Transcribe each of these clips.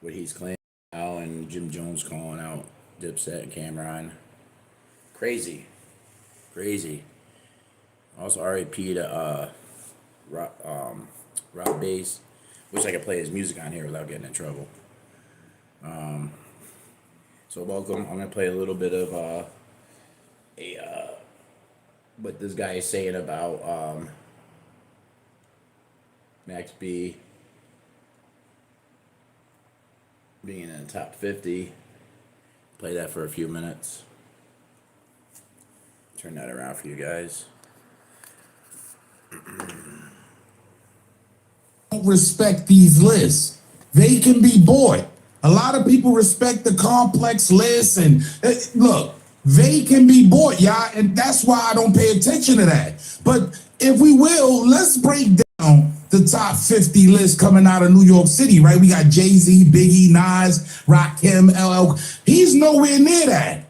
what he's claiming now, and Jim Jones calling out Dipset and Cameron. Crazy, crazy. Also, R.I.P. to Rob Bass. Wish I could play his music on here without getting in trouble. So welcome. I'm gonna play a little bit of what this guy is saying about Max B being in the top 50. Play that for a few minutes. Turn that around for you guys. Don't respect these lists. They can be bought. A lot of people respect the complex lists, and look, they can be bought, y'all, and that's why I don't pay attention to that. But if we will, let's break down the top 50 list coming out of New York City, right? We got Jay-Z, Biggie, Nas, Rakim, LL. He's nowhere near that.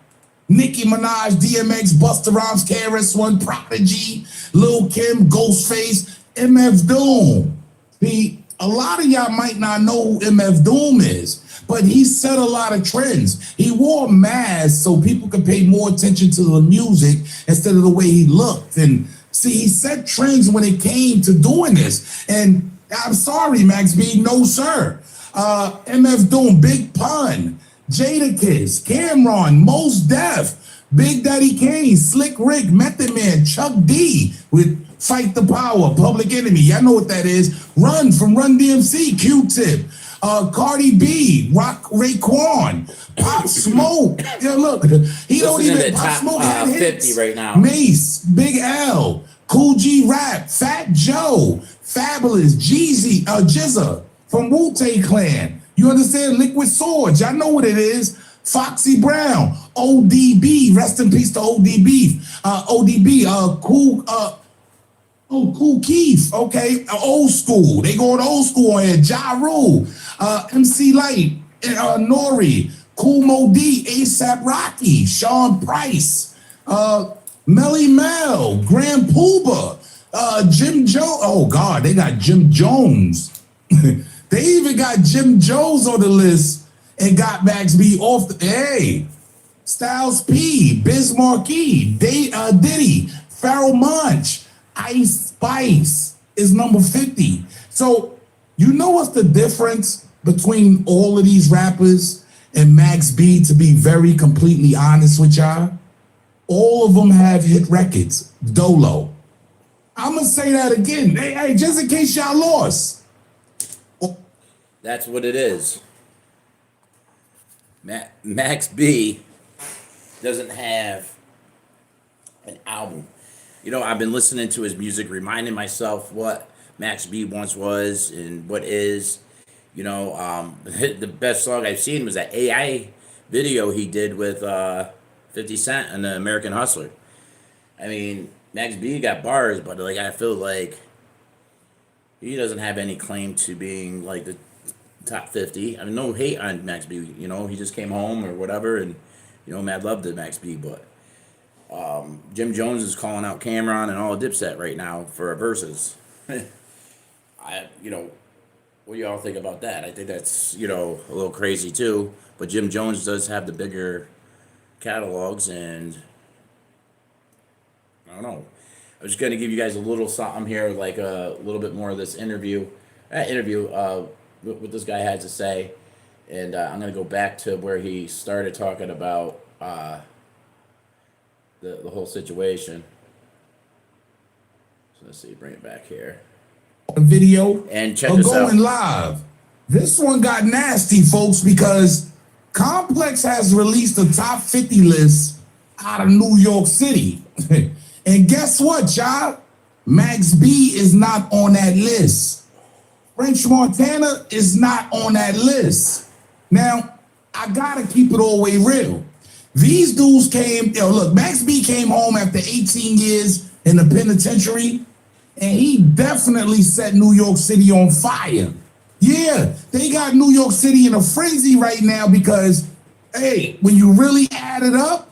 Nicki Minaj, DMX, Busta Rhymes, KRS-One, Prodigy, Lil Kim, Ghostface, MF Doom. See, a lot of y'all might not know who MF Doom is, but he set a lot of trends. He wore a mask so people could pay more attention to the music instead of the way he looked. And see, he set trends when it came to doing this. And I'm sorry, Max B, no sir. MF Doom, Big Pun, Jadakiss, Cameron, Mos Def, Big Daddy Kane, Slick Rick, Method Man, Chuck D with Fight the Power, Public Enemy. Y'all know what that is. Run from Run DMC, Q-Tip, Cardi B, Raekwon, Pop Smoke. Yeah, look, he don't even Pop Smoke had hits. 50 right now. Mace, Big L, Cool G Rap, Fat Joe, Fabulous, Jeezy, GZA from Wu-Tang Clan. You understand? Liquid Swords. Y'all know what it is. Foxy Brown, ODB. Rest in peace to ODB. Cool Keith. Okay, old school. They going old school on here. Ja Rule, MC Light, Nori, Kool Mo D, ASAP Rocky, Sean Price, Melly Mel, Grand Puba, Jim Jones. Oh God, they got Jim Jones. They even got Jim Jones on the list and got Max B off the. Hey, Styles P, Biz Markie, Diddy, Pharoah Monch, Ice Spice is number 50. So you know what's the difference between all of these rappers and Max B, to be very completely honest with y'all? All of them have hit records. Dolo. I'm going to say that again. Hey, just in case y'all lost. That's what it is. Max B doesn't have an album. You know, I've been listening to his music, reminding myself what Max B once was and what is. You know, the best song I've seen was that AI video he did with 50 Cent and the American Hustler. I mean, Max B got bars, but like I feel like he doesn't have any claim to being like the top 50. I mean, no hate on Max B. You know, he just came home or whatever, and you know, mad love to Max B. But Jim Jones is calling out Cameron and all Dipset right now for a versus. You know, what do y'all think about that? I think that's, you know, a little crazy too. But Jim Jones does have the bigger catalogs, and I don't know. I'm just gonna give you guys a little something here, like a little bit more of this interview. What this guy had to say, and I'm gonna go back to where he started talking about the whole situation. So let's see, bring it back here. Video and check this out. Going live. This one got nasty, folks, because Complex has released a top 50 list out of New York City. And guess what, y'all? Max B is not on that list. French Montana is not on that list. Now, I gotta keep it all the way real. These dudes came, look, Max B came home after 18 years in the penitentiary, and he definitely set New York City on fire. Yeah, they got New York City in a frenzy right now because, hey, when you really add it up,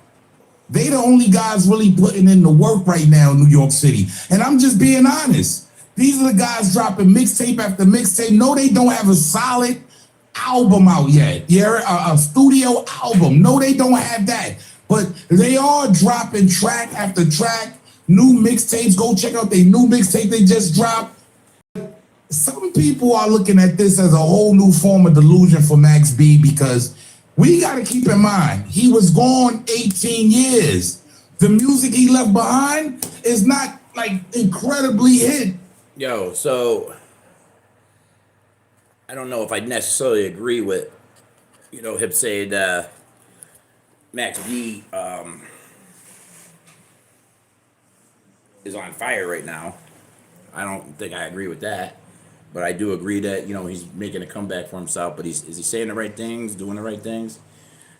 they the only guys really putting in the work right now in New York City. And I'm just being honest. These are the guys dropping mixtape after mixtape. No, they don't have a solid album out yet. Yeah, a studio album. No, they don't have that. But they are dropping track after track, new mixtapes. Go check out their new mixtape they just dropped. Some people are looking at this as a whole new form of delusion for Max B, because we got to keep in mind, he was gone 18 years. The music he left behind is not like incredibly hit. Yo, so I don't know if I necessarily agree with, him saying Max B is on fire right now. I don't think I agree with that. But I do agree that, he's making a comeback for himself. But is he saying the right things, doing the right things?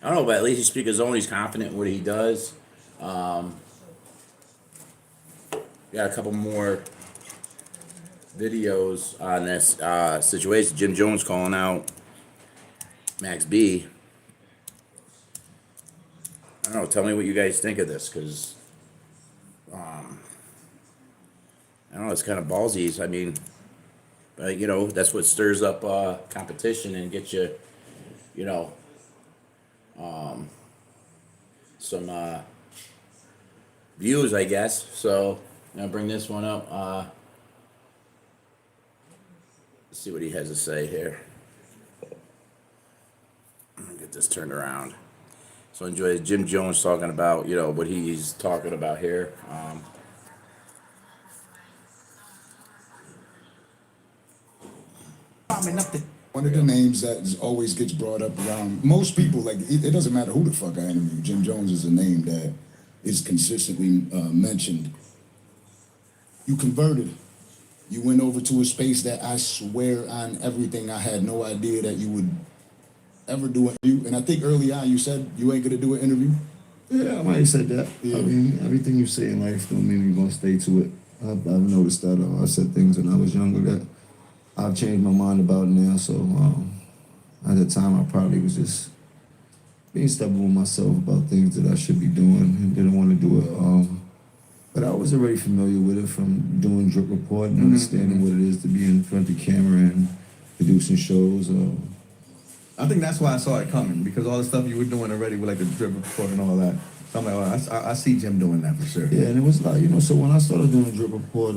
I don't know, but at least he speaks his own. He's confident in what he does. Got a couple more videos on this situation. Jim Jones calling out Max B. I don't know. Tell me what you guys think of this, because I don't know. It's kind of ballsy. I mean, but that's what stirs up competition and gets you, some views, I guess. So I'm gonna bring this one up. Let's see what he has to say here. Get this turned around. So enjoy Jim Jones talking about, what he's talking about here. One of the names that always gets brought up around most people, like it doesn't matter who the fuck I interview. Jim Jones is a name that is consistently mentioned. You converted. You went over to a space that I swear on everything I had no idea that you would ever do an interview. And I think early on you said you ain't gonna do an interview. Yeah, I might have said that. Yeah. I mean, everything you say in life don't mean you're gonna stay to it. I've noticed that. I said things when I was younger that I've changed my mind about now. So at the time, I probably was just being stubborn with myself about things that I should be doing and didn't want to do it. But I was already familiar with it from doing Drip Report and understanding what it is to be in front of the camera and producing shows. I think that's why I saw it coming, because all the stuff you were doing already with like the Drip Report and all that. So I'm like, oh, I see Jim doing that for sure. Yeah, and it was like, so when I started doing Drip Report,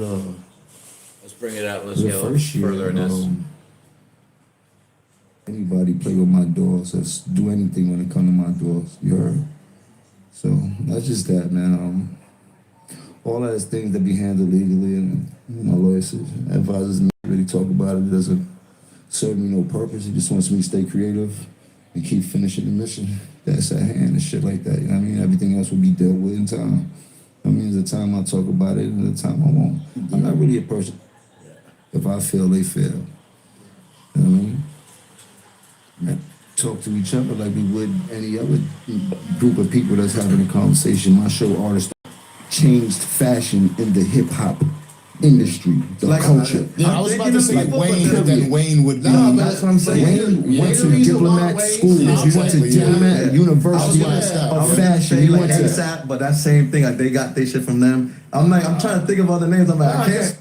Let's bring it out. Let's the get a little first year, further in this. anybody play with my doors, let's do anything when it come to my doors, you heard? So that's just that, man. All that is things that be handled legally, and my lawyer says, advises me to really talk about it. It doesn't serve me no purpose. He just wants me to stay creative and keep finishing the mission that's at hand and shit like that. You know what I mean? Everything else will be dealt with in time. I mean, there's a time I talk about it and there's a time I won't. I'm not really a person. If I fail, they fail. You know what I mean? And talk to each other like we would any other group of people that's having a conversation. My show Artists changed fashion in the hip hop industry, the Like, culture. Yeah, I was about to say people Wayne, put then Wayne would be. Nah, but That's what I'm saying. Wayne went to the reason diplomat why schools. Wayne- You went to Exactly, yeah. diplomat university I was about to of say, fashion. Say You like went to ASAP, but that same thing, like they got their shit from them. I'm trying to think of other names. I'm like, I can't.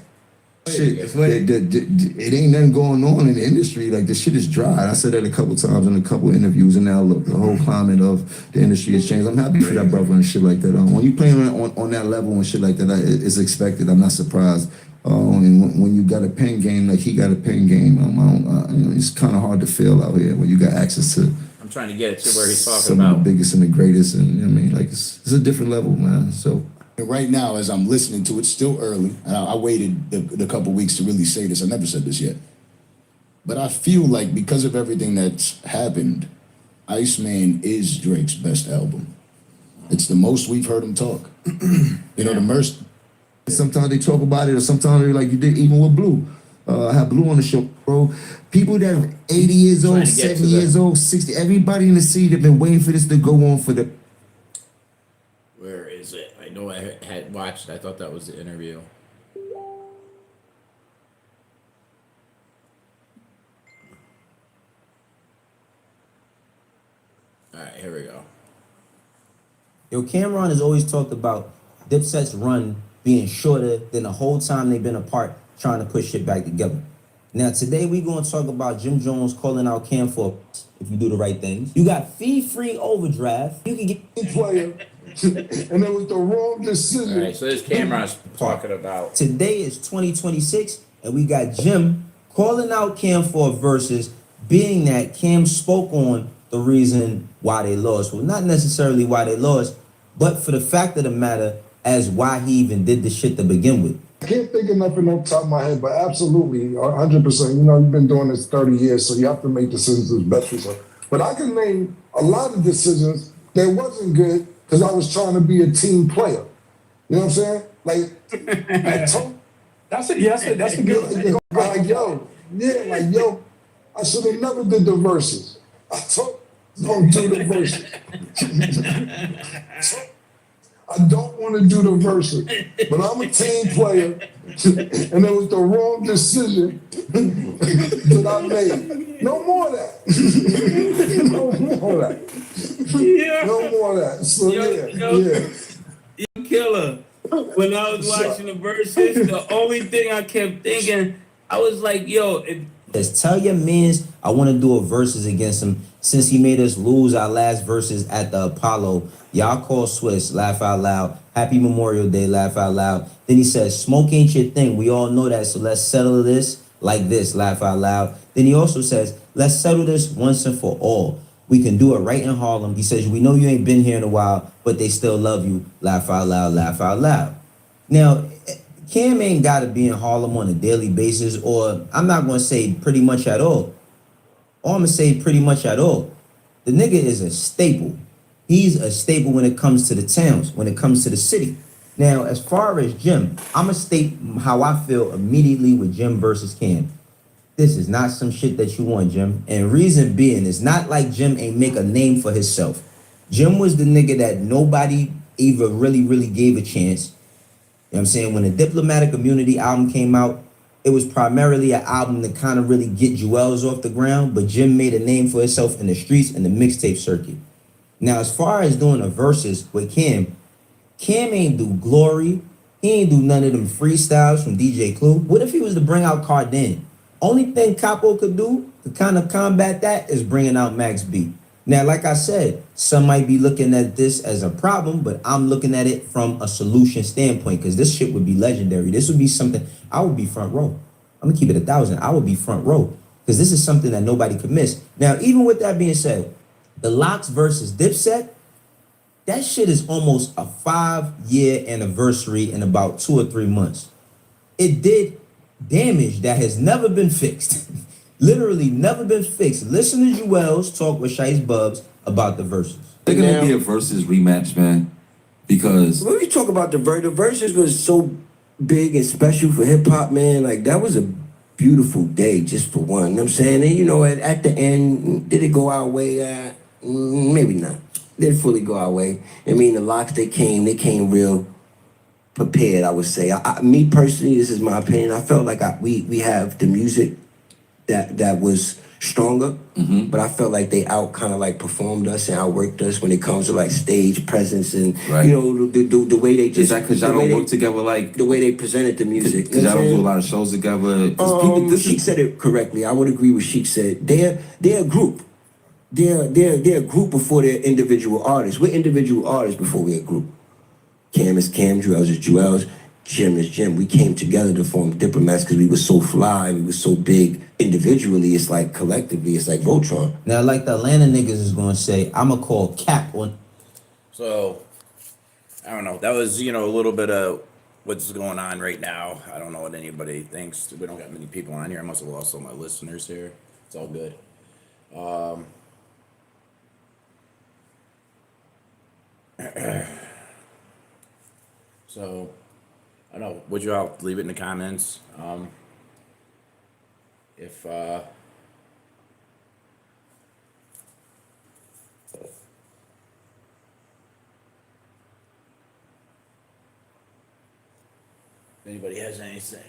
shit. It's weird. It ain't nothing going on in the industry. Like, the shit is dry. I said that a couple times in a couple interviews, and now look, the whole climate of the industry has changed. I'm happy for that brother and shit like that. When you playing on that level and shit like that, it's expected. I'm not surprised. And when you got a pen game like he got a pen game, it's kind of hard to fail out here when you got access to. I'm trying to get it to where he's talking some about. of the biggest and the greatest, and I mean, like it's a different level, man. So. And right now, as I'm listening to it, still early. And I waited the couple weeks to really say this. I never said this yet. But I feel like because of everything that's happened, Iceman is Drake's best album. It's the most we've heard him talk. You know, the merch. Sometimes they talk about it, or sometimes they're like you did, even with Blue. I have Blue on the show, bro. People that are 80 years Trying old, to get 70 to years old, 60, everybody in the city that been waiting for this to go on for the. Where is it? I know I had watched. I thought that was the interview. All right, here we go. Yo, Cameron has always talked about Dipset's run being shorter than the whole time they've been apart, trying to put shit back together. Now today we gonna talk about Jim Jones calling out Cam for if you do the right things. You got fee-free overdraft. You can get Player, and it was the wrong All decision. right, so this camera's talking about. Today is 2026, and we got Jim calling out Cam for versus, being that Cam spoke on the reason why they lost. Well, not necessarily why they lost, but for the fact of the matter as why he even did the shit to begin with. I can't think of nothing off the top of my head, but absolutely, 100%. You know, you've been doing this 30 years, so you have to make decisions as best result. But I can name a lot of decisions that wasn't good because I was trying to be a team player. You know what I'm saying? Like, I told, That's it. Yes, that's a good. like, yo, yeah, like, yo, I should have never did the verses. I told, don't do the verses. I don't want to do the verses, but I'm a team player, and it was the wrong decision that I made. No more of that. No more of that. No more of that. So yeah. Killer. When I was watching the verses, the only thing I kept thinking, I was like, yo, Just tell your mans I want to do a versus against him since he made us lose our last verses at the Apollo. Y'all call Swiss, laugh out loud. Happy Memorial Day, laugh out loud. Then he says, smoke ain't your thing. We all know that, so let's settle this like this, laugh out loud. Then he also says, let's settle this once and for all. We can do it right in Harlem. He says, we know you ain't been here in a while, but they still love you, laugh out loud, laugh out loud. Now, Cam ain't got to be in Harlem on a daily basis, or I'm not going to say pretty much at all. Or I'm going to say pretty much at all. The nigga is a staple. He's a staple when it comes to the towns, when it comes to the city. Now, as far as Jim, I'm going to state how I feel immediately with Jim versus Cam. This is not some shit that you want, Jim. And reason being, it's not like Jim ain't make a name for himself. Jim was the nigga that nobody even really gave a chance. You know what I'm saying? When the Diplomatic Immunity album came out, it was primarily an album to kind of really get Jewels off the ground, but Jim made a name for himself in the streets and the mixtape circuit. Now, as far as doing a versus with Cam ain't do Glory. He ain't do none of them freestyles from DJ Clue. What if he was to bring out Cardin? Only thing Capo could do to kind of combat that is bringing out Max B. Now, like I said, some might be looking at this as a problem, but I'm looking at it from a solution standpoint because this shit would be legendary. This would be something I would be front row. I'm gonna keep it 1,000. I would be front row because this is something that nobody could miss. Now, even with that being said, the Locks versus Dipset, that shit is almost a 5-year anniversary in about 2 or 3 months. It did damage that has never been fixed. Literally never been fixed. Listen to Jewels talk with Shice Bubs about the verses. They're gonna be a versus rematch, man. Because when we talk about the verses was so big and special for hip hop, man. Like that was a beautiful day just for one. You know what I'm saying? And you know, at the end, did it go our way? Maybe not. Didn't fully go our way. I mean, the Locks, they came real prepared, I would say. Me personally, this is my opinion. I felt like we have the music that was stronger, but I felt like they kind of like performed us and outworked us when it comes to like stage presence and you know the way they just. Is that because y'all don't work together like the way they presented the music? Because y'all don't do a lot of shows together. Sheik said it correctly. I would agree with Sheik said. They're a group. They're a group before they're individual artists. We're individual artists before we're a group. Cam is Cam, Jewels is Jewels, Jim is Jim. We came together to form Diplomats because we were so fly, we were so big individually. It's like collectively, it's like Voltron. Now, like the Atlanta niggas is gonna say, I'ma call cap on. So, I don't know. That was, a little bit of what's going on right now. I don't know what anybody thinks. We don't got many people on here. I must have lost all my listeners here. It's all good. So, I don't know. Would you all leave it in the comments? If anybody has anything.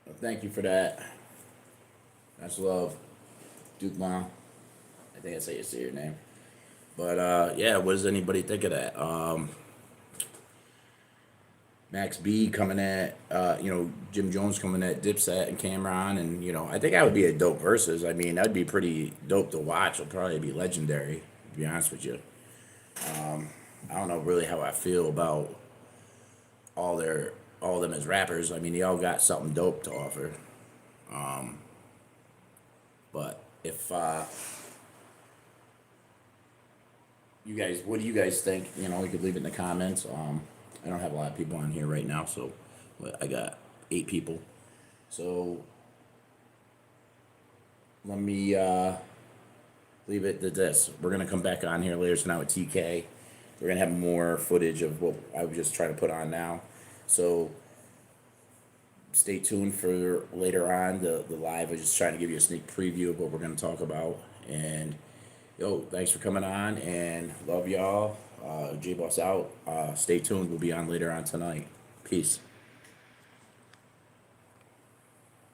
Well, thank you for that. Much love. Duke Long. I think that's how you say your name. But yeah, what does anybody think of that? Max B coming at Jim Jones coming at Dipset and Cameron, and I think that would be a dope versus. I mean, that'd be pretty dope to watch. It'll probably be legendary, to be honest with you. I don't know really how I feel about all of them as rappers. I mean, they all got something dope to offer. But if you guys, what do you guys think? You could leave it in the comments. I don't have a lot of people on here right now, so I got 8 people. So let me leave it to this. We're gonna come back on here later tonight with TK. We're gonna have more footage of what I was just trying to put on now. So stay tuned for later on the live. I was just trying to give you a sneak preview of what we're gonna talk about. And thanks for coming on and love y'all. Jboss out. Stay tuned. We'll be on later on tonight. Peace.